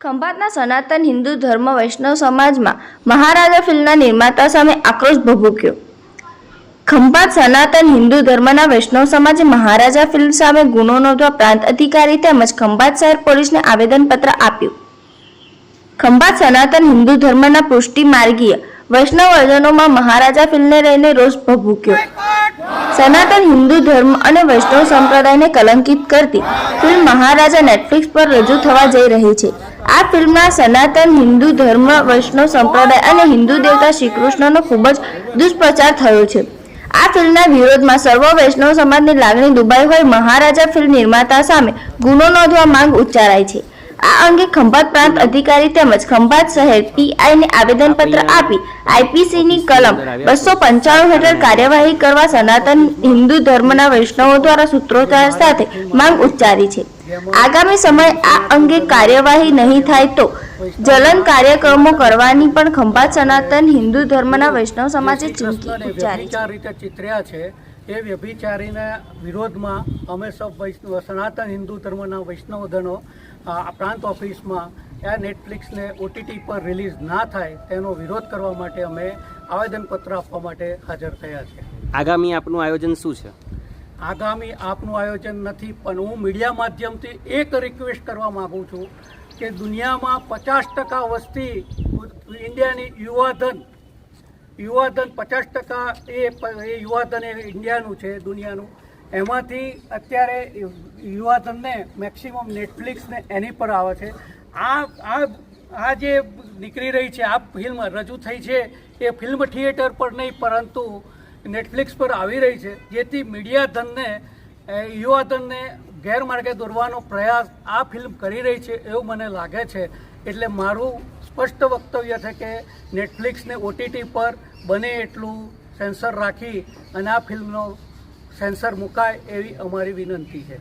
ખંભાતના સનાતન હિન્દુ ધર્મ વૈષ્ણવ સમાજમાં મહારાજા ફિલ્મના નિર્માતા સામે આક્રોશ ભભૂક્યો. ખંભાત સનાતન હિન્દુ ધર્મના વૈષ્ણવ સમાજે મહારાજા ફિલ્મ સામે ગુનો નોંધવા પ્રાંત અધિકારી તેમજ ખંભાત શહેર પોલીસને આવેદનપત્ર આપ્યું. ખંભાત સનાતન હિન્દુ ધર્મના પુષ્ટિ માર્ગીય વૈષ્ણવજનોમાં મહારાજા ફિલ્મને લઈને રોષ ભભૂક્યો. સનાતન હિન્દુ ધર્મ અને વૈષ્ણવ સંપ્રદાયને કલંકિત કરતી ફિલ્મ મહારાજા નેટફ્લિક્સ પર રજૂ થવા જઈ રહી છે. આ ફિલ્મના સનાતન હિન્દુ ધર્મ, વૈષ્ણવ સંપ્રદાય અને હિન્દુ દેવતા શ્રીકૃષ્ણનો ખૂબ જ દુષ્પ્રચાર થયો છે. આ ફિલ્મના વિરોધમાં સર્વ વૈષ્ણવ સમાજની લાગણી દુભાઈ હોય મહારાજા ફિલ્મ નિર્માતા સામે ગુનો નોંધવા માંગ ઉચ્ચારાઈ છે. આ અંગે ખંભાત પ્રાંત અધિકારી તેમજ ખંભાત શહેર પીઆઈને આવેદનપત્ર આપી આઈપીસીની કલમ 295 હેઠળ કાર્યવાહી કરવા સનાતન હિન્દુ ધર્મના વૈષ્ણવો દ્વારા સૂત્રોચ્ચાર સાથે માંગ ઉચ્ચારી છે. આગામી સમયે આ અંગે કાર્યવાહી નહીં થાય તો જલન કાર્યક્રમો કરવાની પણ ખંભાત સનાતન હિન્દુ ધર્મના વૈષ્ણવ સમાજે ચીમકી ઉચ્ચારી છે. એ વ્યભિચારીના વિરોધમાં અમે સૌ સનાતન હિન્દુ ધર્મના વૈષ્ણવજનો પ્રાંત ઓફિસમાં આ નેટફ્લિક્સને ઓટીટી પર રિલીઝ ના થાય તેનો વિરોધ કરવા માટે અમે આવેદનપત્ર આપવા માટે હાજર થયા છે. આગામી આપનું આયોજન શું છે? આગામી આપનું આયોજન નથી, પણ હું મીડિયા માધ્યમથી એક રિક્વેસ્ટ કરવા માગું છું કે દુનિયામાં 50% વસ્તી ઇન્ડિયાની યુવાધન 50% એ યુવાધન એ ઇન્ડિયાનું છે, દુનિયાનું. એમાંથી અત્યારે યુવાધનને મેક્સિમમ નેટફ્લિક્સને એની પર આવે છે. આ જે નીકળી રહી છે, આ ફિલ્મ રજૂ થઈ છે એ ફિલ્મ થિયેટર પર નહીં પરંતુ નેટફ્લિક્સ પર આવી રહી છે, જેથી મીડિયા ધનને યુવાધનને ગેરમાર્ગે દોરવાનો પ્રયાસ આ ફિલ્મ કરી રહી છે એવું મને લાગે છે. એટલે મારું સ્પષ્ટ વક્તવ્ય છે કે નેટફ્લિક્સને ઓટીટી પર બને એટલું સેન્સર રાખી અને આ ફિલ્મનો સેન્સર મુકાય એવી અમારી વિનંતી છે.